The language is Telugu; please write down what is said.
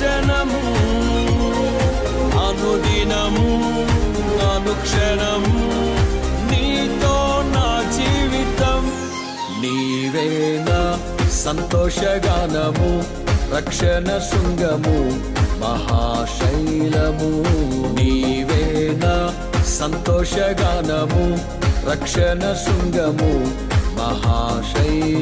దర్శనము అనుదినము అనుక్షణము నీతో నా జీవితం నీవే నా సంతోషగానము రక్షణ శృంగము మహాశైలము నీవే నా సంతోషగానము రక్షణ శృంగము మహాశైలము